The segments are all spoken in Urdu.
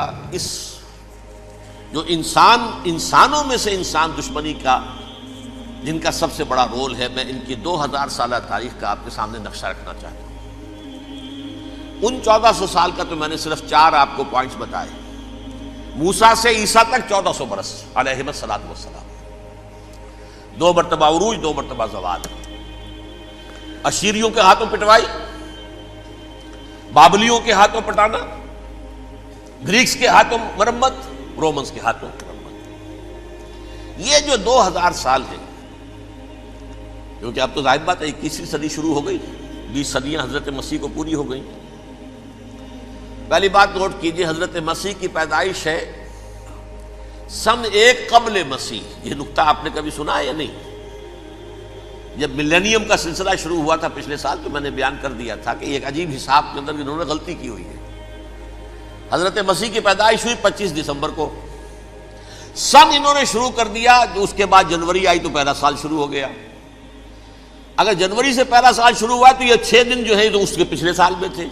تعالیٰ اس جو انسانوں میں سے انسان دشمنی کا جن کا سب سے بڑا رول ہے، میں ان کی 2000 سالہ تاریخ کا آپ کے سامنے نقشہ رکھنا چاہتا ہوں۔ ان 1400 سال کا تو میں نے صرف 4 آپ کو پوائنٹس بتائے۔ موسیٰ سے عیسیٰ تک 1400 برس علیہ الصلوۃ والسلام، 2 مرتبہ عروج، 2 مرتبہ زوال، اشیریوں کے ہاتھوں پٹوائی، بابلیوں کے ہاتھوں پٹانا، گریکس کے ہاتھوں مرمت، رومنس کے ہاتھوں مرمت۔ یہ جو 2000 سال ہے، کیونکہ اب تو ظاہر بات ہے 21ویں صدی شروع ہو گئی، 20 صدیاں حضرت مسیح کو پوری ہو گئی۔ پہلی بات نوٹ کیجئے، حضرت مسیح کی پیدائش ہے سن 1 قبل مسیح۔ یہ نقطہ آپ نے کبھی سنا ہے یا نہیں؟ جب ملینیم کا سلسلہ شروع ہوا تھا پچھلے سال، تو میں نے بیان کر دیا تھا کہ ایک عجیب حساب کے اندر انہوں نے غلطی کی ہوئی ہے۔ حضرت مسیح کی پیدائش ہوئی 25 دسمبر کو، سن انہوں نے شروع کر دیا، جو اس کے بعد جنوری آئی تو پہلا سال شروع ہو گیا۔ اگر جنوری سے پہلا سال شروع ہوا تو یہ 6 دن جو ہے تو اس کے پچھلے سال میں تھے،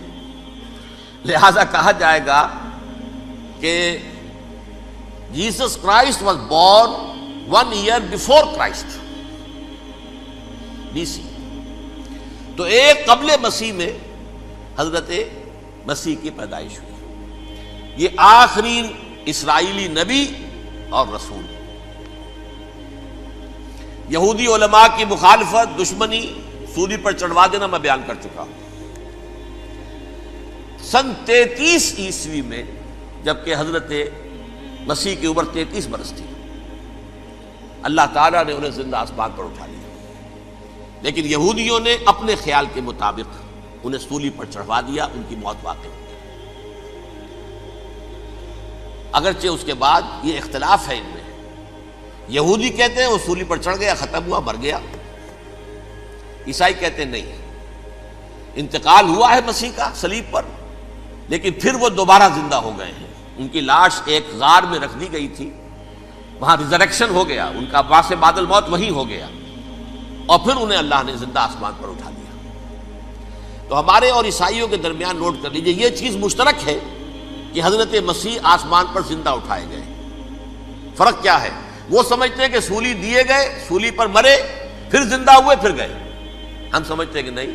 لہذا کہا جائے گا کہ Jesus Christ was born 1 year before Christ, BC۔ تو 1 قبل مسیح میں حضرت مسیح کی پیدائش ہوئی۔ یہ آخری اسرائیلی نبی اور رسول۔ یہودی علماء کی مخالفت، دشمنی، سولی پر چڑھوا دینا میں بیان کر چکا ہوں۔ سن 33 عیسوی میں، جبکہ حضرت مسیح کی عمر 33 برس تھی، اللہ تعالیٰ نے انہیں زندہ آسمان پر اٹھا لیا، لیکن یہودیوں نے اپنے خیال کے مطابق انہیں سولی پر چڑھوا دیا، ان کی موت واقع ہو گئی۔ اگرچہ اس کے بعد یہ اختلاف ہے ان میں، یہودی کہتے ہیں وہ سولی پر چڑھ گیا، ختم ہوا، مر گیا۔ عیسائی کہتے ہیں نہیں، انتقال ہوا ہے مسیح کا صلیب پر، لیکن پھر وہ دوبارہ زندہ ہو گئے ہیں۔ ان کی لاش ایک غار میں رکھ دی گئی تھی، وہاں ریزریکشن ہو گیا، ان کا باعث بعد الموت وہی ہو گیا، اور پھر انہیں اللہ نے زندہ آسمان پر اٹھا لیا۔ تو ہمارے اور عیسائیوں کے درمیان نوٹ کر لیجئے، یہ چیز مشترک ہے کہ حضرت مسیح آسمان پر زندہ اٹھائے گئے۔ فرق کیا ہے؟ وہ سمجھتے ہیں کہ سولی دیے گئے، سولی پر مرے، پھر زندہ ہوئے، پھر گئے۔ ہم سمجھتے ہیں کہ نہیں،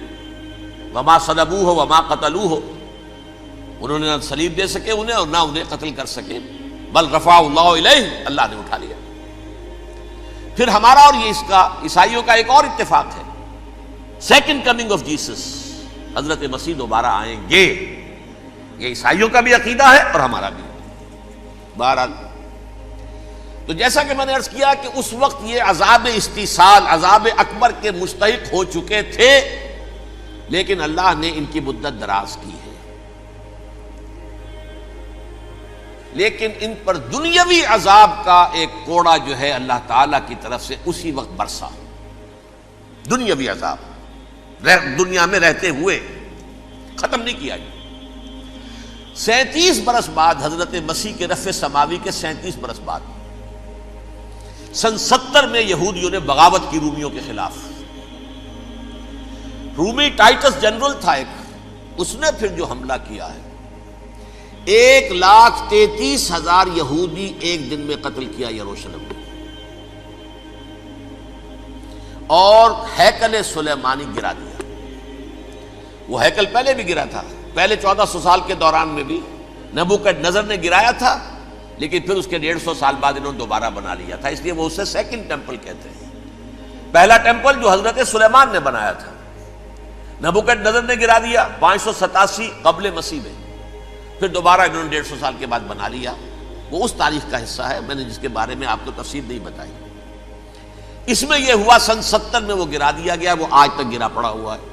وما صلبوہ وما قتلوہ، انہوں نے نہ صلیب دے سکے انہیں اور نہ انہیں قتل کر سکے، بل رفعہ اللہ الیہ، اللہ نے اٹھا لیا۔ پھر ہمارا اور یہ اس کا عیسائیوں کا ایک اور اتفاق ہے، سیکنڈ کمنگ آف جیسس، حضرت مسیح دوبارہ آئیں گے۔ یہ عیسائیوں کا بھی عقیدہ ہے اور ہمارا بھی۔ بہرحال تو جیسا کہ میں نے عرض کیا کہ اس وقت یہ عذاب استیصال، عذاب اکبر کے مستحق ہو چکے تھے، لیکن اللہ نے ان کی مدت دراز کی ہے۔ لیکن ان پر دنیاوی عذاب کا ایک کوڑا جو ہے اللہ تعالیٰ کی طرف سے اسی وقت برسا، دنیاوی عذاب دنیا میں رہتے ہوئے ختم نہیں کیا۔ 37 برس بعد، حضرت مسیح کے رفع سماوی کے 37 برس بعد، سن 70 میں یہودیوں نے بغاوت کی رومیوں کے خلاف۔ رومی ٹائٹس جنرل تھا ایک، اس نے پھر جو حملہ کیا ہے، 1,33,000 یہودی ایک دن میں قتل کیا یروشلم میں، اور ہیکل سلیمانی گرا دیا۔ وہ ہیکل پہلے بھی گرا تھا، پہلے 1400 سال کے دوران میں بھی نبوکڈنضر نے گرایا تھا، لیکن پھر اس کے 150 سال بعد انہوں نے دوبارہ بنا لیا تھا، اس لیے وہ اسے سیکنڈ ٹیمپل کہتے ہیں۔ پہلا ٹیمپل جو حضرت سلیمان نے بنایا تھا، نبوکڈنضر نے گرا دیا 587 قبل مسیح میں، پھر دوبارہ انہوں نے 150 سال کے بعد بنا لیا۔ وہ اس تاریخ کا حصہ ہے، میں نے جس کے بارے میں آپ کو تفصیل نہیں بتائی۔ اس میں یہ ہوا سن 70 میں وہ گرا دیا گیا، وہ آج تک گرا پڑا ہوا ہے۔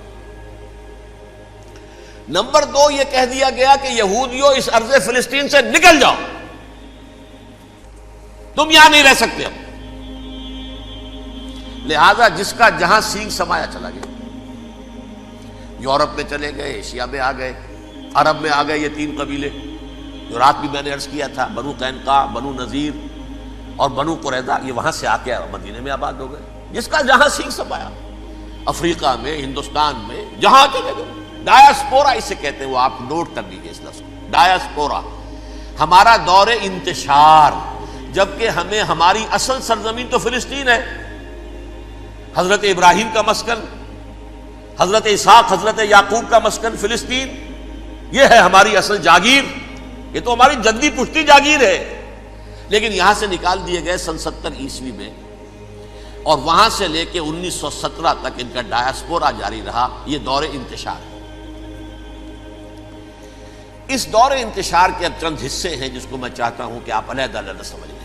نمبر 2، یہ کہہ دیا گیا کہ یہودیوں اس ارض فلسطین سے نکل جاؤ، تم یہاں نہیں رہ سکتے اب۔ لہذا جس کا جہاں سینگ سمایا چلا گیا، یورپ میں چلے گئے، ایشیا میں آ گئے، عرب میں آ گئے، یہ 3 قبیلے جو رات بھی میں نے عرض کیا تھا، بنو قینقاع، بنو نذیر اور بنو قریظہ، یہ وہاں سے آ کے مدینے میں آباد ہو گئے۔ جس کا جہاں سینگ سمایا، افریقہ میں، ہندوستان میں، جہاں چلے گئے۔ ڈایاسپورا اسے کہتے ہیں، وہ آپ نوٹ کر لیجیے اس لفظ کو، ڈایاسپورا۔ ہمارا دور انتشار، جبکہ ہمیں ہماری اصل سرزمین تو فلسطین ہے، حضرت ابراہیم کا مسکن، حضرت اسحاق حضرت یعقوب کا مسکن فلسطین، یہ ہے ہماری اصل جاگیر، یہ تو ہماری جدی پشتی جاگیر ہے، لیکن یہاں سے نکال دیے گئے سن 70 عیسوی میں، اور وہاں سے لے کے 1917 تک ان کا ڈایاسپورا جاری رہا۔ یہ دور انتشار ہے۔ اس دور انتشار کے اب چند حصے ہیں جس کو میں چاہتا ہوں کہ آپ علیحدہ علیحدہ سمجھ لیں۔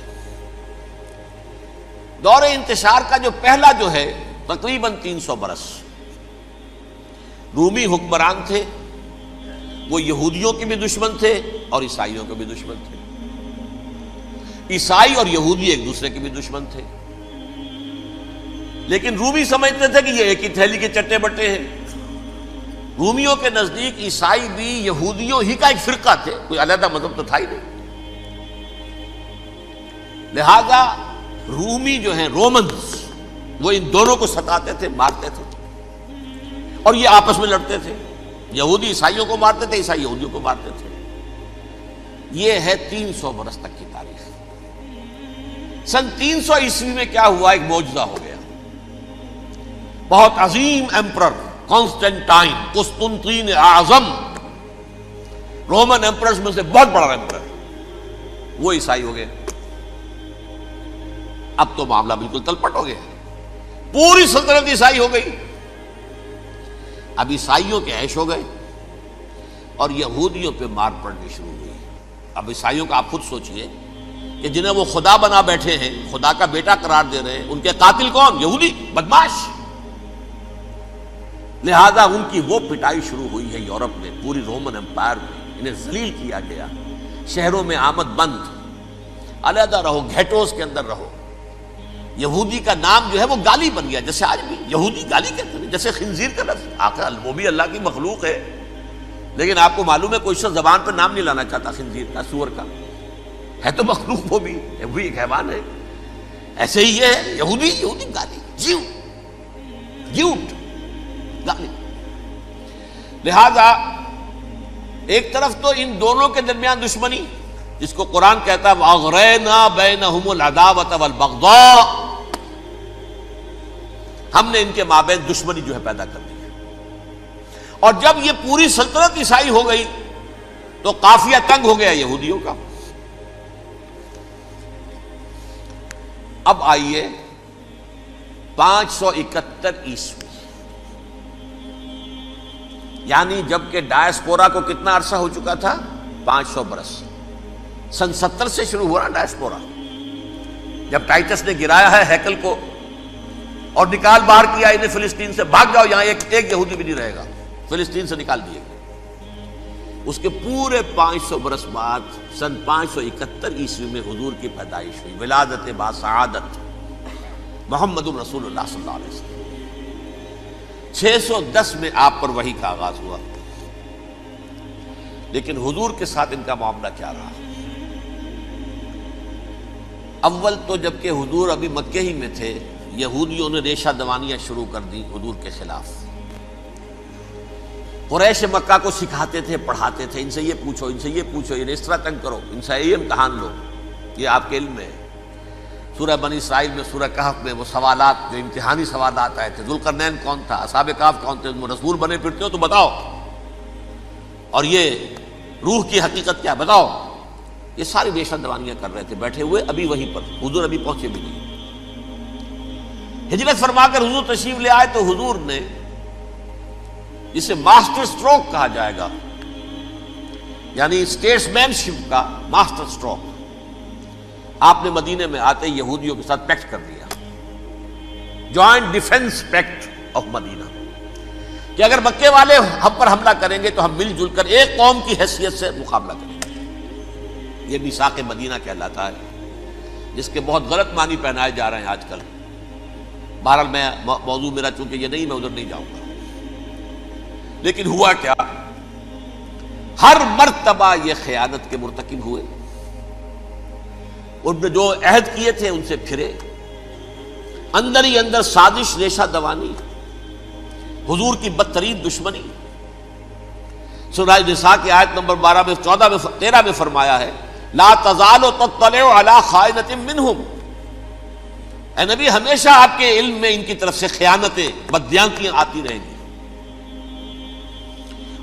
دور انتشار کا جو پہلا جو ہے تقریباً 300 برس، رومی حکمران تھے، وہ یہودیوں کے بھی دشمن تھے اور عیسائیوں کے بھی دشمن تھے، عیسائی اور یہودی ایک دوسرے کے بھی دشمن تھے، لیکن رومی سمجھتے تھے کہ یہ ایک ہی تھیلی کے چٹے بٹے ہیں۔ رومیوں کے نزدیک عیسائی بھی یہودیوں ہی کا ایک فرقہ تھے، کوئی علیحدہ مذہب تو تھا ہی نہیں، لہذا رومی جو ہیں رومنز وہ ان دونوں کو ستاتے تھے، مارتے تھے، اور یہ آپس میں لڑتے تھے، یہودی عیسائیوں کو مارتے تھے، عیسائی یہودیوں کو مارتے تھے۔ یہ ہے 300 برس تک کی تاریخ۔ سن 300 عیسوی میں کیا ہوا؟ ایک معجزہ ہو گیا۔ بہت عظیم ایمپرر کانسٹینٹائن، قسطنطین اعظم، رومن ایمپررز میں سے بہت بڑا ایمپرر، وہ عیسائی ہو گئے۔ اب تو معاملہ بالکل تلپٹ ہو گیا، پوری سلطنت عیسائی ہو گئی۔ اب عیسائیوں کے عیش ہو گئے اور یہودیوں پہ مار پڑنی شروع ہوئی۔ اب عیسائیوں کا آپ خود سوچئے کہ جنہیں وہ خدا بنا بیٹھے ہیں، خدا کا بیٹا قرار دے رہے ہیں، ان کے قاتل کون؟ یہودی بدماش۔ لہذا ان کی وہ پٹائی شروع ہوئی ہے یورپ میں، پوری رومن امپائر میں، انہیں ذلیل کیا گیا، شہروں میں آمد بند، علیحدہ رہو، گھیٹوز کے اندر رہو۔ یہودی کا نام جو ہے وہ گالی بن گیا، جیسے آج بھی یہودی گالی کہتے ہیں، جیسے خنزیر کا لفظ، آخر وہ بھی اللہ کی مخلوق ہے، لیکن آپ کو معلوم ہے کوئی شخص زبان پہ نام نہیں لانا چاہتا خنزیر کا، سور کا، ہے تو مخلوق وہ بھی ایک حیوان ہے۔ ایسے ہی یہ ہے یہودی گالی، جیوٹ گالی۔ لہذا ایک طرف تو ان دونوں کے درمیان دشمنی، جس کو قرآن کہتا ہے وَأَغْرَيْنَا بَيْنَهُمُ الْعَدَاوَةَ وَالْبَغْضَاءَ، ہم نے ان کے مابین دشمنی جو ہے پیدا کر دی۔ اور جب یہ پوری سلطنت عیسائی ہو گئی تو قافیہ تنگ ہو گیا یہودیوں کا۔ اب آئیے 571 عیسوی، یعنی جب کہ ڈایاسپورا کو کتنا عرصہ ہو چکا تھا؟ 500 برس۔ سن 70 سے شروع ہوا ڈایاسپورا، جب ٹائٹس نے گرایا ہے ہیکل کو اور نکال باہر کیا انہیں فلسطین سے، بھاگ جاؤ یہاں ایک یہودی بھی نہیں رہے گا، فلسطین سے نکال دیے گئے۔ اس کے پورے 500 برس بعد سن 571 عیسوی میں حضور کی پیدائش ہوئی، ولادت باسعادت محمد رسول اللہ صلی اللہ علیہ وسلم۔ 610 میں آپ پر وحی کا آغاز ہوا، لیکن حضور کے ساتھ ان کا معاملہ کیا رہا؟ اول تو جب کہ حضور ابھی مکے ہی میں تھے، یہودیوں نے ریشہ دوانیاں شروع کر دی حضور کے خلاف۔ قریش مکہ کو سکھاتے تھے، پڑھاتے تھے، ان سے یہ پوچھو، ان سے یہ پوچھو، انہیں اس طرح تنگ کرو، ان سے یہ امتحان لو، یہ آپ کے علم میں ہے۔ سورہ بنی اسرائیل میں، سورہ کہف میں وہ سوالات جو امتحانی سوالات آئے تھے، ذوالقرنین کون تھا، اصحاب کہف کون تھے، تم رسول بنے پھرتے ہو تو بتاؤ، اور یہ روح کی حقیقت کیا بتاؤ، یہ ساری ریشہ دوانیاں کر رہے تھے بیٹھے ہوئے، ابھی وہیں پر حضور ابھی پہنچے بھی نہیں۔ ہجرت فرما کر حضور تشریف لے آئے تو حضور نے، جسے ماسٹر سٹروک کہا جائے گا، یعنی اسٹیٹس مین شپ کا ماسٹر سٹروک، آپ نے مدینے میں آتے یہودیوں کے ساتھ پیکٹ کر دیا، جوائنٹ ڈیفنس پیکٹ آف مدینہ، کہ اگر مکے والے ہم پر حملہ کریں گے تو ہم مل جل کر ایک قوم کی حیثیت سے مقابلہ کریں گے۔ یہ میثاق مدینہ کہلاتا ہے، جس کے بہت غلط معنی پہنائے جا رہے ہیں آج کل۔ بہرحال میں موضوع میرا چونکہ یہ نہیں، میں ادھر نہیں جاؤں گا، لیکن ہوا کیا؟ ہر مرتبہ یہ خیانت کے مرتکب ہوئے، ان نے جو عہد کیے تھے ان سے پھرے، اندر ہی اندر سازش، ریشہ دوانی، حضور کی بدترین دشمنی۔ سورہ نساء کی آیت نمبر 12 میں 14 میں 13 میں فرمایا ہے لا تزال تطلع علی خائنۃ منہم، اے نبی ہمیشہ آپ کے علم میں ان کی طرف سے خیانتیں، بددیانتیاں آتی رہیں گی.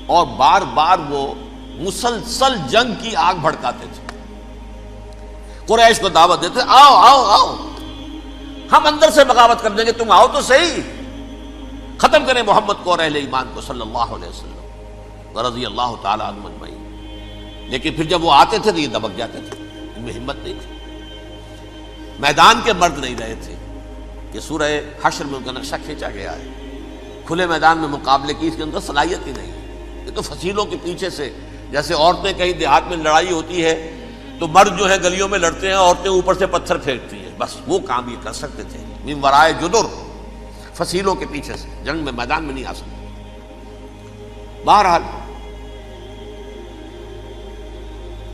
اور بار بار وہ مسلسل جنگ کی آگ بھڑکاتے تھے. قریش کو دعوت دیتے، آؤ آؤ آؤ ہم اندر سے بغاوت کر دیں گے، تم آؤ تو صحیح، ختم کریں محمد کو اور اہل ایمان کو صلی اللہ علیہ وسلم ورضی اللہ تعالی عنہم اجمعین. لیکن پھر جب وہ آتے تھے تو یہ دبک جاتے تھے، ان میں ہمت نہیں تھی، میدان کے مرد نہیں رہے تھے. یہ سورہ حشر میں ان کا نقشہ کھینچا گیا ہے. کھلے میدان میں مقابلے کی اس کے اندر صلاحیت ہی نہیں ہے. یہ تو فصیلوں کے پیچھے سے، جیسے عورتیں کہیں دیہات میں لڑائی ہوتی ہے تو مرد جو ہے گلیوں میں لڑتے ہیں، عورتیں اوپر سے پتھر پھینکتی ہیں، بس وہ کام یہ کر سکتے تھے. من ورائے جدر، فصیلوں کے پیچھے سے، جنگ میں میدان میں نہیں آ سکتے. بہرحال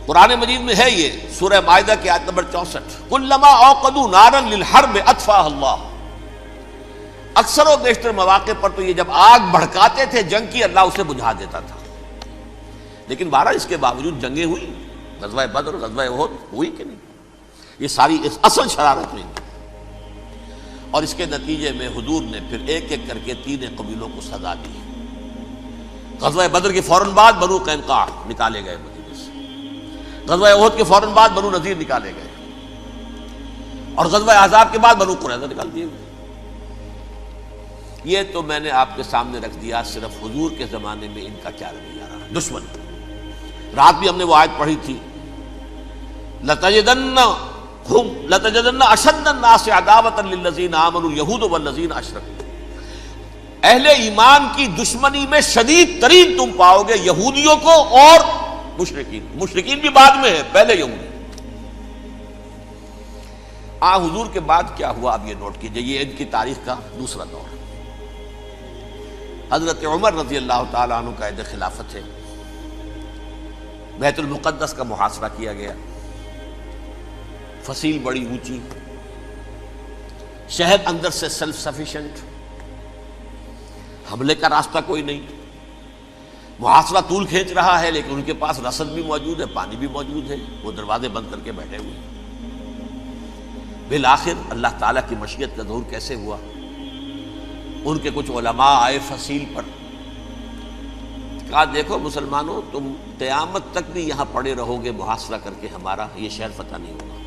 قرآن مجید میں ہے یہ سورہ مائدہ کی آیت نمبر 64، کلما اوقدوا نارا للحرب اطفاها اللہ. اکثر و بیشتر مواقع پر تو یہ جب آگ بھڑکاتے تھے جنگ کی، اللہ اسے بجھا دیتا تھا. لیکن بہرحال اس کے باوجود جنگیں ہوئی، غزوہ بدر، غزوہ احد ہوئی کہ نہیں. یہ ساری اصل شرارت ہوئی، اور اس کے نتیجے میں حضور نے پھر ایک ایک کر کے 3 قبیلوں کو سزا دی. غزوہ بدر کے فوراً بعد بنو قینقاع نکالے گئے مدینے سے، غزوہ احد کے فوراً بعد بنو نذیر نکالے گئے، اور غزوہ احزاب کے بعد بنو قریظہ نکال دیے گئے. یہ تو میں نے آپ کے سامنے رکھ دیا صرف حضور کے زمانے میں ان کا کیا رویہ رہا. دشمن، رات بھی ہم نے وہ آیت پڑھی تھی، لَتَجِدَنَّ أَشَدَّ النَّاسِ عَدَاوَةً لِلَّذِينَ آمَنُوا الْيَهُودُ وَالَّذِينَ أَشْرَكُوا. اہل ایمان کی دشمنی میں شدید ترین تم پاؤ گے یہودیوں کو اور مشرکین. مشرکین بھی بعد میں ہے، پہلے یہودی. حضور کے بعد کیا ہوا اب یہ نوٹ کیجئے، یہ ان کی تاریخ کا دوسرا دور. حضرت عمر رضی اللہ تعالیٰ عنہ کا عہد خلافت ہے. بیت المقدس کا محاصرہ کیا گیا، فصیل بڑی اونچی، شہر اندر سے سیلف سفیشینٹ، حملے کا راستہ کوئی نہیں. محاصرہ طول کھینچ رہا ہے لیکن ان کے پاس رسد بھی موجود ہے، پانی بھی موجود ہے، وہ دروازے بند کر کے بیٹھے ہوئے ہیں. بالآخر اللہ تعالیٰ کی مشیت کا ظہور کیسے ہوا؟ ان کے کچھ علماء آئے فصیل پر، کہا دیکھو مسلمانوں، تم قیامت تک بھی یہاں پڑے رہو گے محاصرہ کر کے، ہمارا یہ شہر فتح نہیں ہوگا.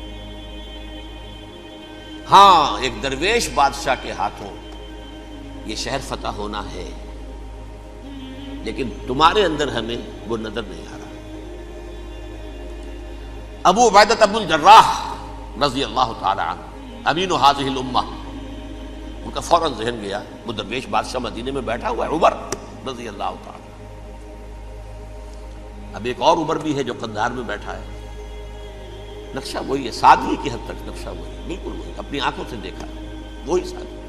ہاں ایک درویش بادشاہ کے ہاتھوں یہ شہر فتح ہونا ہے، لیکن تمہارے اندر ہمیں وہ نظر نہیں آ رہا. ابو عبیدہ بن الجراح رضی اللہ تعالی عنہ، امین هذه الامہ، ان کا فوراً ذہن گیا وہ درویش بادشاہ مدینے میں بیٹھا ہوا ہے، عمر رضی اللہ تعالی. اب ایک اور عمر بھی ہے جو قندھار میں بیٹھا ہے. نقشہ وہی ہے، سادگی کی حد تک نقشہ وہی ہے، بالکل وہی، اپنی آنکھوں سے دیکھا ہے وہی سادگی.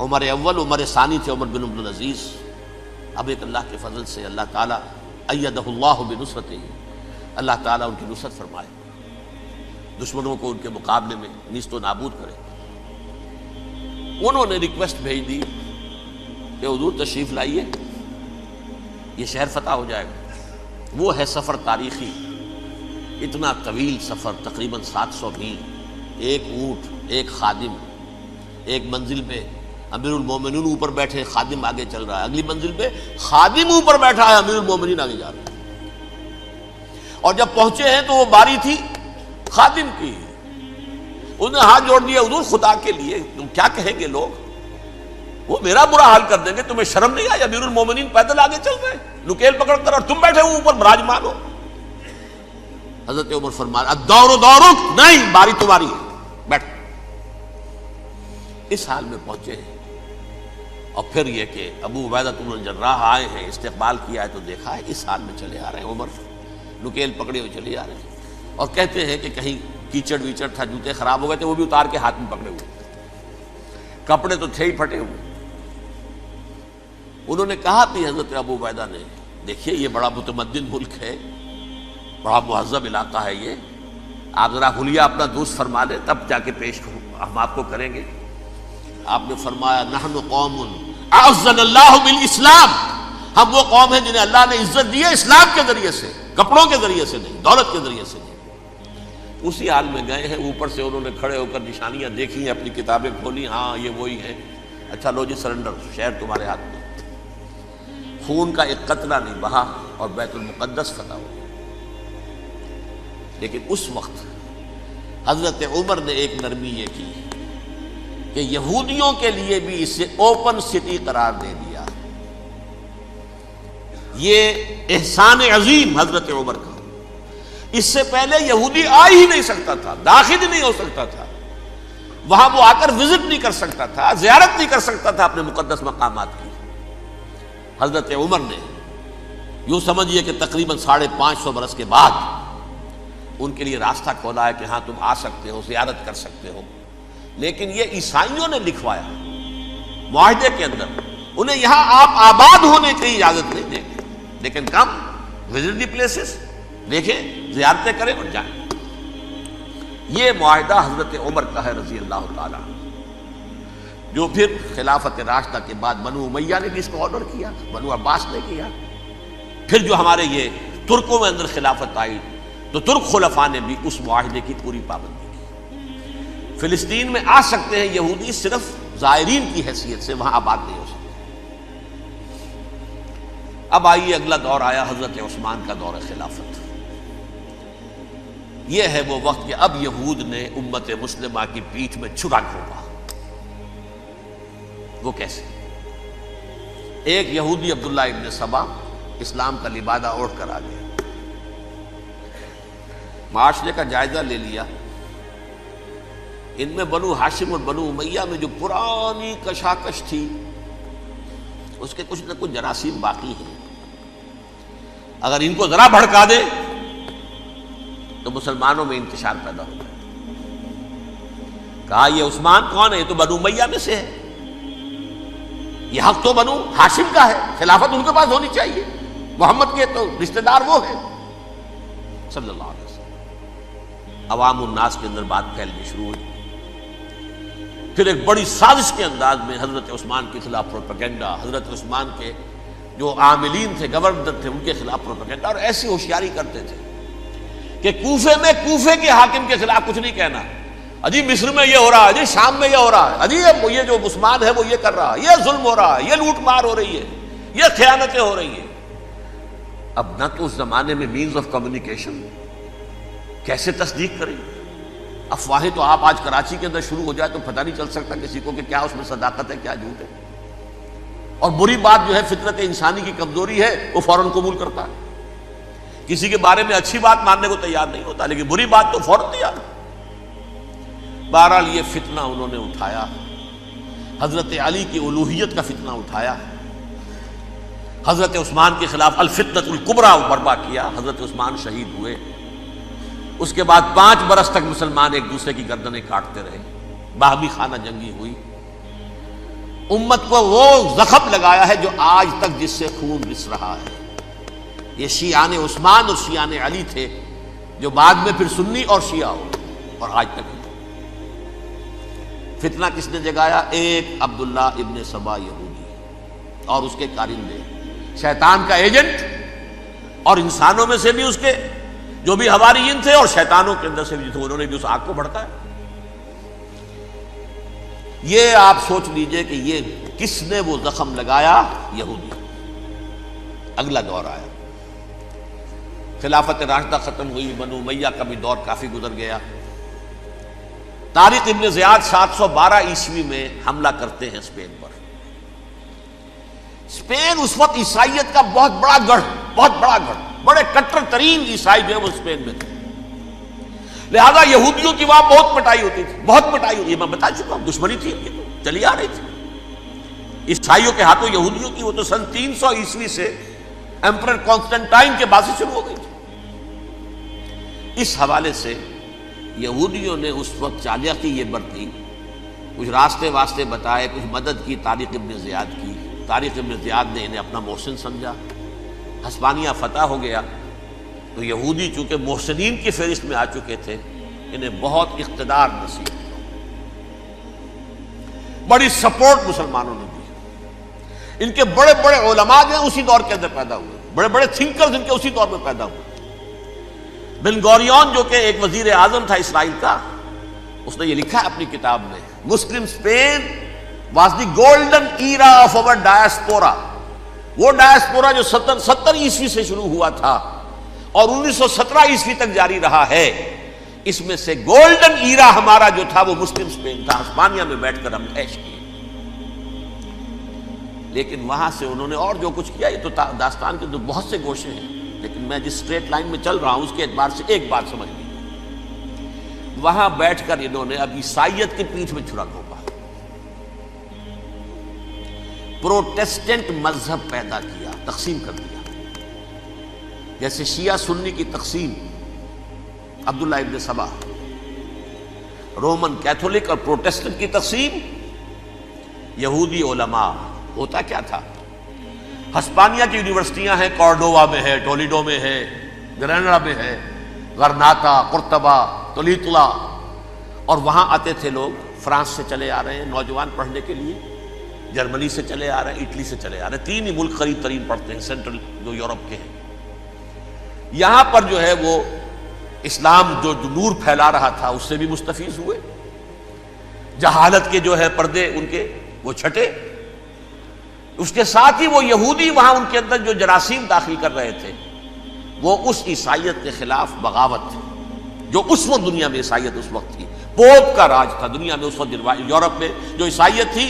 عمر اول، عمر ثانی تھے عمر بن عبد العزیز. اب ایک اللہ کے فضل سے اللہ تعالیٰ ایدہ اللہ بنصرتہ، اللہ تعالیٰ ان کی نصرت فرمائے، دشمنوں کو ان کے مقابلے میں نیست و نابود کرے. انہوں نے ریکویسٹ بھیج دی کہ حضور تشریف لائیے، یہ شہر فتح ہو جائے گا. وہ ہے سفر تاریخی، اتنا طویل سفر، تقریباً 700 میل، ایک اونٹ، ایک خادم، ایک منزل پہ امیر المومنین اوپر بیٹھے، خادم آگے چل رہا ہے، اگلی منزل پہ خادم اوپر بیٹھا ہے، امیر المومنین آگے جا رہا ہے. اور جب پہنچے ہیں تو وہ باری تھی خادم کی. انہوں نے ہاتھ جوڑ دیا، حضور خدا کے لیے تم کیا کہیں گے لوگ، وہ میرا برا حال کر دیں گے، تمہیں شرم نہیں آئی؟ امیر المومنین پیدل آگے چل رہے ہیں نکیل پکڑ کر، اور تم بیٹھے ہو اوپر براجمان ہو. حضرت عمر فرمایا الدور دورک، نہیں باری تمہاری ہے، بیٹھ. اس حال میں پہنچے ہیں. اور پھر یہ کہ ابو عبیدہ بن الجراح آئے ہیں، استقبال کیا ہے تو دیکھا ہے اس حال میں چلے آ رہے ہیں. عمر نکیل پکڑے ہوئے چلے آ رہے ہیں، اور کہتے ہیں کہ کہیں کیچڑ ویچڑ تھا، جوتے خراب ہو گئے تھے، وہ بھی اتار کے ہاتھ میں پکڑے ہوئے، کپڑے تو تھے ہی پھٹے ہوئے. انہوں نے کہا بھی حضرت ابو عبیدہ نے، دیکھیے یہ بڑا متمدن ملک ہے، بڑا مہذب علاقہ ہے، یہ آپ ذرا حلیہ اپنا دوست فرما لیں تب جا کے پیش ہم آپ کو کریں گے. آپ نے فرمایا نحن قوم اعزنا اللہ بالاسلام، ہم وہ قوم ہیں جنہیں اللہ نے عزت دی ہے اسلام کے ذریعے سے. کپڑوں کے ذریعے سے نہیں، دولت کے ذریعے سے نہیں۔ اسی حال میں گئے ہیں، اوپر سے انہوں نے کھڑے ہو کر نشانیاں دیکھی ہیں، اپنی کتابیں کھولی، ہاں یہ وہی ہے، اچھا لو جی سرنڈر، شہر تمہارے ہاتھ میں۔ خون کا ایک قطرہ نہیں بہا اور بیت المقدس فتح ہو۔ لیکن اس وقت حضرت عمر نے ایک نرمی یہ کی کہ یہودیوں کے لیے بھی اسے اوپن سٹی قرار دے دیا۔ یہ احسان عظیم حضرت عمر کا۔ اس سے پہلے یہودی آ ہی نہیں سکتا تھا، داخل ہی نہیں ہو سکتا تھا، وہاں وہ آ کر وزٹ نہیں کر سکتا تھا، زیارت نہیں کر سکتا تھا اپنے مقدس مقامات کی۔ حضرت عمر نے یوں سمجھیے کہ تقریباً 550 برس کے بعد ان کے لیے راستہ کھولا ہے کہ ہاں تم آ سکتے ہو، زیارت کر سکتے ہو۔ لیکن یہ عیسائیوں نے لکھوایا معاہدے کے اندر، انہیں یہاں آپ آباد ہونے کی اجازت نہیں دیں گے، لیکن کم وزٹ دی پلیسز، دیکھیں زیارتیں کریں اور جائیں۔ یہ معاہدہ حضرت عمر کا ہے رضی اللہ تعالیٰ، جو پھر خلافت راشدہ کے بعد بنو امیہ نے بھی اس کو آنر کیا، بنو عباس نے کیا۔ پھر جو ہمارے یہ ترکوں میں اندر خلافت آئی تو ترک خلفاء نے بھی اس معاہدے کی پوری پابندی کی۔ فلسطین میں آ سکتے ہیں یہودی صرف زائرین کی حیثیت سے، وہاں آباد نہیں ہو سکتے۔ اب آئیے اگلا دور آیا حضرت عثمان کا دور خلافت۔ یہ ہے وہ وقت کہ اب یہود نے امت مسلمہ کی پیٹھ میں چھرا گھونپا۔ وہ کیسے؟ ایک یہودی عبداللہ ابن سبا اسلام کا لبادہ اوڑھ کر آ گیا، معاشرے کا جائزہ لے لیا، ان میں بنو ہاشم اور بنو امیہ میں جو پرانی کشاکش تھی اس کے کچھ نہ کچھ جراثیم باقی ہیں، اگر ان کو ذرا بھڑکا دے تو مسلمانوں میں انتشار پیدا ہو جائے۔ کہا یہ عثمان کون ہے؟ یہ تو بنو امیہ میں سے ہے، یہ حق تو بنو ہاشم کا ہے، خلافت ان کے پاس ہونی چاہیے، محمد کے تو رشتہ دار وہ ہے صلی اللہ علیہ وسلم۔ عوام الناس کے اندر بات پھیلنی شروع ہوئی۔ پھر ایک بڑی سازش کے انداز میں حضرت عثمان کے خلاف پروپیگنڈا، حضرت عثمان کے جو عاملین تھے، گورنر تھے، ان کے خلاف پروپیگنڈا، اور ایسی ہوشیاری کرتے تھے کہ کوفے میں کوفے کے حاکم کے خلاف کچھ نہیں کہنا، اجی مصر میں یہ ہو رہا ہے، اجی شام میں یہ ہو رہا ہے، اجی یہ جو عثمان ہے وہ یہ کر رہا ہے، یہ ظلم ہو رہا ہے، یہ لوٹ مار ہو رہی ہے، یہ خیانتیں ہو رہی ہیں۔ اب نہ تو اس زمانے میں مینز آف کمیونیکیشن، کیسے تصدیق کریں؟ افواہیں تو آپ آج کراچی کے اندر شروع ہو جائے تو پتہ نہیں چل سکتا کسی کو کہ کیا اس میں صداقت ہے کیا جھوٹ ہے، اور بری بات جو ہے فطرت انسانی کی کمزوری ہے وہ فوراً قبول کرتا ہے، کسی کے بارے میں اچھی بات ماننے کو تیار نہیں ہوتا لیکن بری بات تو فوراً تیار۔ بہرحال یہ فتنہ انہوں نے اٹھایا، حضرت علی کی الوہیت کا فتنہ اٹھایا، حضرت عثمان کے خلاف الفتنۃ الکبریٰ برپا کیا، حضرت عثمان شہید ہوئے۔ اس کے بعد 5 برس تک مسلمان ایک دوسرے کی گردنیں کاٹتے رہے، باہمی خانہ جنگی ہوئی، امت کو وہ زخم لگایا ہے جو آج تک جس سے خون رس رہا ہے۔ یہ شیعان عثمان اور شیعان علی تھے جو بعد میں پھر سنی اور شیعہ ہو، اور آج تک فتنہ کس نے جگایا؟ ایک عبداللہ ابن سبا یہودی اور اس کے کارندے، شیطان کا ایجنٹ، اور انسانوں میں سے بھی اس کے جو بھی حواریین تھے اور شیطانوں کے اندر سے بھی تھے، انہوں نے بھی اس آگ کو بھڑکایا۔ یہ آپ سوچ لیجئے کہ یہ کس نے وہ زخم لگایا؟ یہودی۔ اگلا دور آیا، خلافت راشدہ ختم ہوئی، بنو امیہ کا بھی دور کافی گزر گیا۔ طارق ابن زیاد 712 عیسوی میں حملہ کرتے ہیں اسپین پر۔ اسپین اس وقت عیسائیت کا بہت بڑا گڑھ، بڑے کٹر ترین عیسائی جو ہے وہ اسپین میں تھے، لہذا یہودیوں کی وہاں بہت پٹائی ہوتی تھی، بہت پٹائی ہوتی ہے، میں بتا چکا ہوں، دشمنی تھی، یہ تو چلی آ رہی تھی عیسائیوں کے ہاتھوں یہودیوں کی۔ وہ تو سن 300 عیسوی سے ایمپرر کانسٹنٹائن کے بعد سے شروع ہو گئی تھی۔ اس حوالے سے یہودیوں نے اس وقت چالاکی یہ برتی، کچھ راستے واسطے بتائے، کچھ مدد کی طارق ابن زیاد کی۔ طارق ابن زیاد نے انہیں اپنا محسن سمجھا، ہسپانیہ فتح ہو گیا تو یہودی چونکہ محسنین کی فہرست میں آ چکے تھے، انہیں بہت اقتدار نصیب ہوا، بڑی سپورٹ مسلمانوں نے دی۔ ان کے بڑے بڑے علماء جو ہیں اسی دور کے اندر پیدا ہوئے، بڑے بڑے تھنکرز ان کے اسی دور میں پیدا ہوئے۔ بن گوریون جو کہ ایک وزیر اعظم تھا اسرائیل کا، اس نے یہ لکھا ہے اپنی کتاب میں، Muslim Spain was the golden era of our diaspora. وہ ڈائسپورا جو 70 عیسوی سے شروع ہوا تھا اور 1917 عیسوی تک جاری رہا ہے، اس میں سے گولڈن ایرا ہمارا جو تھا وہ مسلم اسپین تھا. ہسپانیہ میں بیٹھ کر ہم عیش کیے. لیکن وہاں سے انہوں نے اور جو کچھ کیا، یہ تو داستان کے تو بہت سے گوشے ہیں، لیکن میں جس اسٹریٹ لائن میں چل رہا ہوں اس کے اعتبار سے ایک بات سمجھ لی. وہاں بیٹھ کر انہوں نے اب عیسائیت کی پیٹھ میں چھرا گھونپا، پروٹیسٹنٹ مذہب پیدا کیا، تقسیم کر دیا. جیسے شیعہ سنی کی تقسیم، عبداللہ ابن سبا، رومن کیتھولک اور پروٹیسٹنٹ کی تقسیم، یہودی علماء. ہوتا کیا تھا؟ ہسپانیہ کی یونیورسٹیاں ہیں، کارڈووا میں ہے، ٹولیڈو میں ہے، گریناڈا میں ہے، غرناطہ، قرطبہ، تولیتلا، اور وہاں آتے تھے لوگ. فرانس سے چلے آ رہے ہیں نوجوان پڑھنے کے لیے، جرمنی سے چلے آ رہے ہیں، اٹلی سے چلے آ رہے ہیں. 3 ہی ملک قریب ترین پڑھتے ہیں سینٹرل جو یورپ کے ہیں. یہاں پر جو ہے وہ اسلام جو نور پھیلا رہا تھا اس سے بھی مستفیض ہوئے. جہالت کے جو ہے پردے ان کے وہ چھٹے. اس کے ساتھ ہی وہ یہودی وہاں ان کے اندر جو جراثیم داخل کر رہے تھے وہ اس عیسائیت کے خلاف بغاوت تھی جو اس وقت دنیا میں عیسائیت اس وقت تھی. پوپ کا راج تھا دنیا میں اس وقت. یورپ میں جو عیسائیت تھی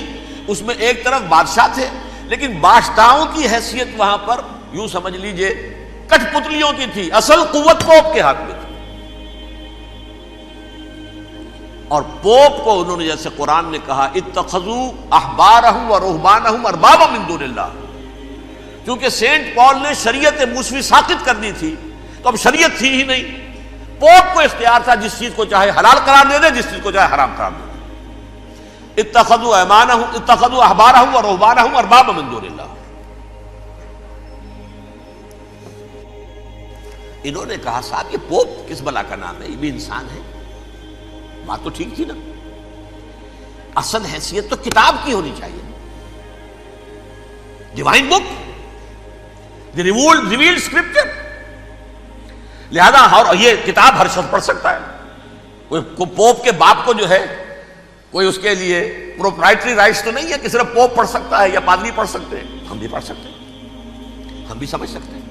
اس میں ایک طرف بادشاہ تھے، لیکن بادشاہوں کی حیثیت وہاں پر یوں سمجھ لیجئے کٹ پتلیوں کی تھی. اصل قوت پوپ کے ہاتھ میں تھی. اور پوپ کو انہوں نے جیسے قرآن نے کہا اتخذوا احبارهم ورهبانهم اربابا من دون اللہ، کیونکہ سینٹ پال نے شریعت موسوی ساقط کر دی تھی تو اب شریعت تھی ہی نہیں. پوپ کو اختیار تھا جس چیز کو چاہے حلال قرار دے دے، جس چیز کو چاہے حرام قرار دے دے. اتخذوا احبارهم ورهبانهم اربابا من دون اللہ. انہوں نے کہا صاحب یہ پوپ کس بلا کا نام ہے، یہ بھی انسان ہے. بات تو ٹھیک تھی نا، اصل حیثیت تو کتاب کی ہونی چاہیے، ڈیوائن بک، دی ریویلڈ اسکرپچر. لہذا اور یہ کتاب ہر شخص پڑھ سکتا ہے. کوئی پوپ کے باپ کو جو ہے کوئی اس کے لیے پروپرائٹری رائٹس تو نہیں ہے کہ صرف پوپ پڑھ سکتا ہے یا پادری پڑھ سکتے ہیں. ہم بھی پڑھ سکتے ہیں، ہم بھی سمجھ سکتے ہیں.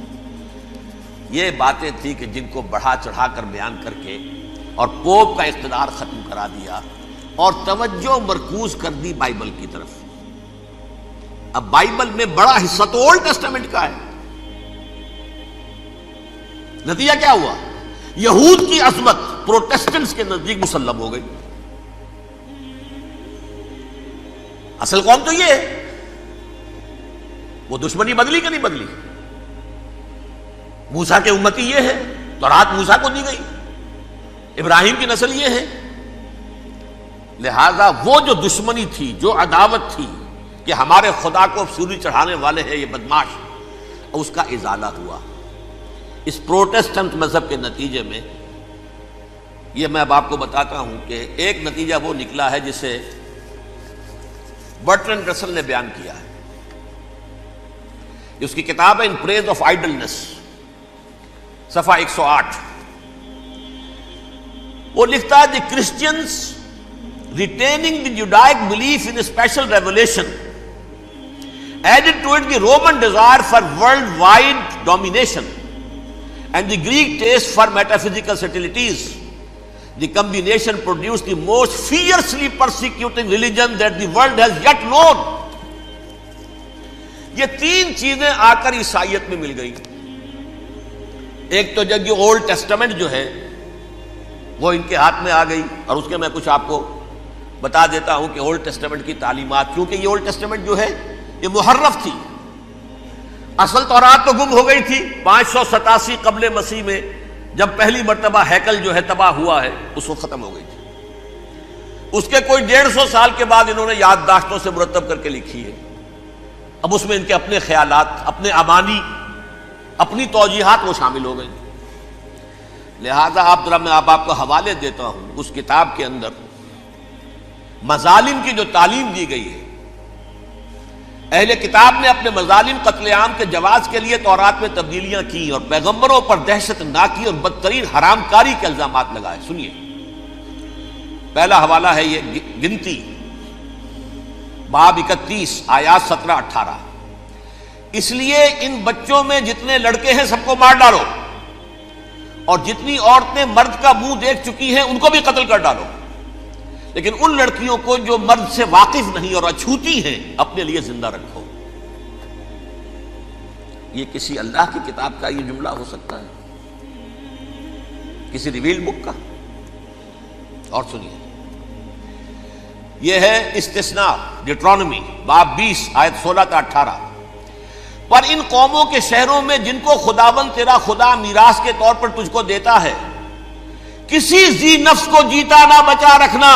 یہ باتیں تھی کہ جن کو بڑھا چڑھا کر بیان کر کے اور پوپ کا اقتدار ختم کرا دیا اور توجہ مرکوز کر دی بائبل کی طرف. اب بائبل میں بڑا حصہ تو اولڈ ٹیسٹامنٹ کا ہے. نتیجہ کیا ہوا؟ یہود کی عظمت پروٹیسٹنٹس کے نزدیک مسلم ہو گئی. اصل قوم تو یہ ہے. وہ دشمنی بدلی کہ نہیں بدلی؟ موسیٰ کے امتی یہ ہے، تورات موسیٰ کو دی گئی، ابراہیم کی نسل یہ ہے. لہذا وہ جو دشمنی تھی، جو عداوت تھی کہ ہمارے خدا کو سولی چڑھانے والے ہیں یہ بدماش، اس کا ازالہ ہوا اس پروٹیسٹنٹ مذہب کے نتیجے میں. یہ میں اب آپ کو بتاتا ہوں کہ ایک نتیجہ وہ نکلا ہے جسے برٹرنڈ رسل نے بیان کیا ہے. اس کی کتاب ہے ان پریز آف آئیڈلنس، صفحہ 108. وہ لکھتا ہے the Christians retaining the Judaic belief in special revelation added to it the Roman desire for world wide domination and the Greek taste for metaphysical subtleties. The combination produce the most fiercely persecuting religion that the world has yet known. یہ 3 چیزیں آ کر عیسائیت میں مل گئی. ایک تو جب یہ اولڈ ٹیسٹامنٹ جو ہے وہ ان کے ہاتھ میں آ گئی، اور اس کے میں کچھ آپ کو بتا دیتا ہوں کہ اولڈ ٹیسٹامنٹ کی تعلیمات، کیونکہ یہ اولڈ ٹیسٹامنٹ جو ہے یہ محرف تھی. اصل تورات تو گم ہو گئی تھی 587 قبل مسیح میں، جب پہلی مرتبہ ہیکل جو ہے تباہ ہوا ہے، اس وقت ختم ہو گئی تھی. اس کے کوئی 150 سال کے بعد انہوں نے یادداشتوں سے مرتب کر کے لکھی ہے. اب اس میں ان کے اپنے خیالات، اپنے امانی، اپنی توجیحات وہ شامل ہو گئی. لہذا میں آپ کو حوالے دیتا ہوں اس کتاب کے اندر مظالم کی جو تعلیم دی گئی ہے اہل کتاب نے اپنے مظالم قتل عام کے جواز کے لیے تورات میں تبدیلیاں کی اور پیغمبروں پر دہشت ناکی اور بدترین حرام کاری کے الزامات لگائے. سنیے، پہلا حوالہ ہے یہ گنتی باب 31 آیات 17-18. اس لیے ان بچوں میں جتنے لڑکے ہیں سب کو مار ڈالو، اور جتنی عورتیں مرد کا منہ دیکھ چکی ہیں ان کو بھی قتل کر ڈالو، لیکن ان لڑکیوں کو جو مرد سے واقف نہیں اور اچھوتی ہیں اپنے لیے زندہ رکھو. یہ کسی اللہ کی کتاب کا یہ جملہ ہو سکتا ہے؟ کسی ریویل بک کا؟ اور سنیے، یہ ہے استثناء ڈیٹرانومی باب 20 آیت 16-18. پر ان قوموں کے شہروں میں جن کو خداوند تیرا خدا میراث کے طور پر تجھ کو دیتا ہے، کسی ذی نفس کو جیتا نہ بچا رکھنا،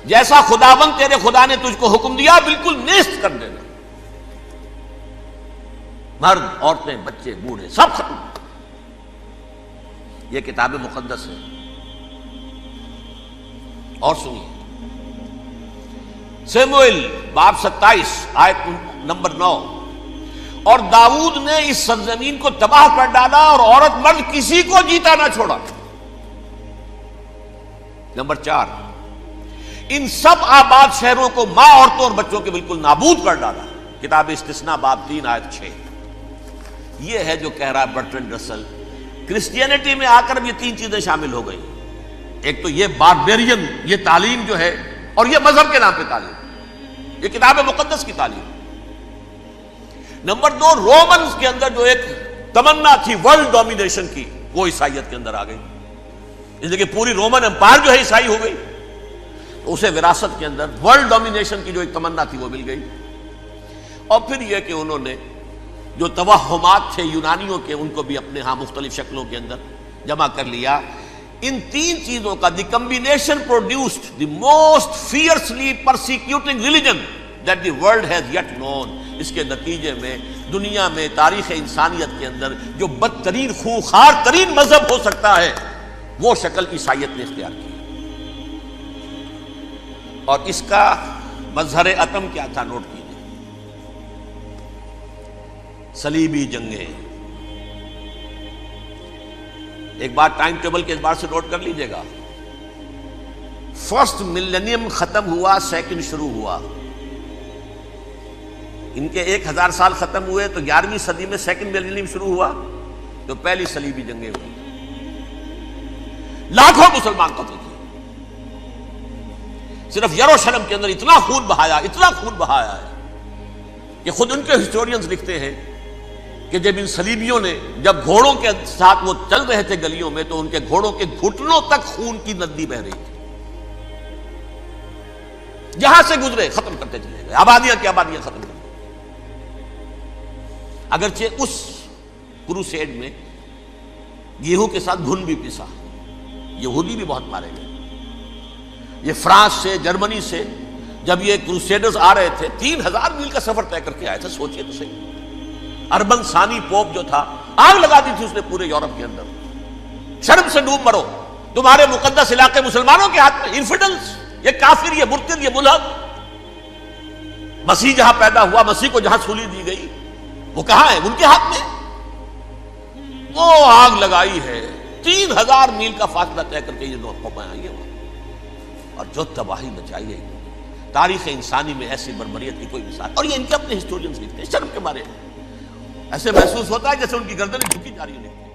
جیسا خداوند تیرے خدا نے تجھ کو حکم دیا بالکل نیست کر دینا. مرد، عورتیں، بچے، بوڑھے سب ختم. یہ کتاب مقدس ہے. اور سنیے، سیموئیل باب 27 آیت نمبر 9. اور داؤد نے اس سرزمین کو تباہ کر ڈالا اور عورت مرد کسی کو جیتا نہ چھوڑا. نمبر 4، ان سب آباد شہروں کو ماں، عورتوں اور بچوں کے بالکل نابود کر ڈالا. کتاب استثناء باب 3 آیت 6. یہ ہے جو کہہ رہا ہے برٹرنڈ رسل، کرسچینٹی میں آ کر اب یہ تین چیزیں شامل ہو گئی. ایک تو یہ باربیرین یہ تعلیم جو ہے، اور یہ مذہب کے نام پہ تعلیم، یہ کتاب مقدس کی تعلیم. نمبر 2، رومنز کے اندر جو ایک تمنا تھی ورلڈ ڈومینیشن کی، وہ عیسائیت کے اندر آ گئی. اس لیے کہ پوری رومن امپائر جو ہے عیسائی ہو گئی، تو اسے وراثت کے اندر ورلڈ ڈومینیشن کی جو ایک تمنا تھی وہ مل گئی. اور پھر یہ کہ انہوں نے جو توہمات تھے یونانیوں کے، ان کو بھی اپنے ہاں مختلف شکلوں کے اندر جمع کر لیا. ان تین چیزوں کا the combination produced the most fiercely persecuting religion that the world has yet known. اس کے نتیجے میں دنیا میں تاریخ انسانیت کے اندر جو بدترین خونخوار ترین مذہب ہو سکتا ہے وہ شکل عیسائیت نے اختیار کی. اور اس کا مظہر عتم کیا تھا؟ نوٹ کیجیے، صلیبی جنگیں. ایک بار ٹائم ٹیبل کے اعتبار سے نوٹ کر لیجئے گا. فرسٹ ملینیم ختم ہوا، سیکنڈ شروع ہوا. ان کے 1000 سال ختم ہوئے تو 11ویں صدی میں سیکنڈ ملینیم شروع ہوا، تو پہلی صلیبی جنگیں ہوئی. لاکھوں مسلمان قتل کیے. صرف یروشلم کے اندر اتنا خون بہایا ہے کہ خود ان کے ہسٹورینز لکھتے ہیں کہ جب ان صلیبیوں نے جب گھوڑوں کے ساتھ وہ چل رہے تھے گلیوں میں، تو ان کے گھوڑوں کے گھٹنوں تک خون کی ندی بہ رہی تھی. جہاں سے گزرے ختم کرتے چلے گئے، آبادیاں کی آبادیاں ختم کر. اگرچہ اس کروسیڈ میں گیہوں کے ساتھ گھن بھی پسا، یہودی بھی بہت مارے گئے. یہ فرانس سے، جرمنی سے جب یہ کروسیڈرز آ رہے تھے، 3000 میل کا سفر طے کر کے آئے تھے. سوچئے تو صحیح. اربن ثانی پوپ جو تھا، آگ لگا دی تھی اس نے پورے یورپ کے اندر. شرم سے ڈوب مرو، تمہارے مقدس علاقے مسلمانوں کے ہاتھ میں. انفیڈلز، یہ کافر، یہ مرتد، یہ ملحد. مسیح جہاں پیدا ہوا، مسیح کو جہاں سولی دی گئی، وہ کہاں ہے؟ ان کے ہاتھ میں. وہ آگ لگائی ہے، 3000 میل کا فاصلہ طے کر کے یہ قومیں آئی ہیں، اور جو تباہی مچائی ہے. تاریخ انسانی میں ایسی بربریت کی کوئی مثال. اور یہ ان کے اپنے ہسٹورینز لکھتے ہیں. شرم کے بارے میں ایسے محسوس ہوتا ہے جیسے ان کی گردنیں جھکی جا رہی ہیں.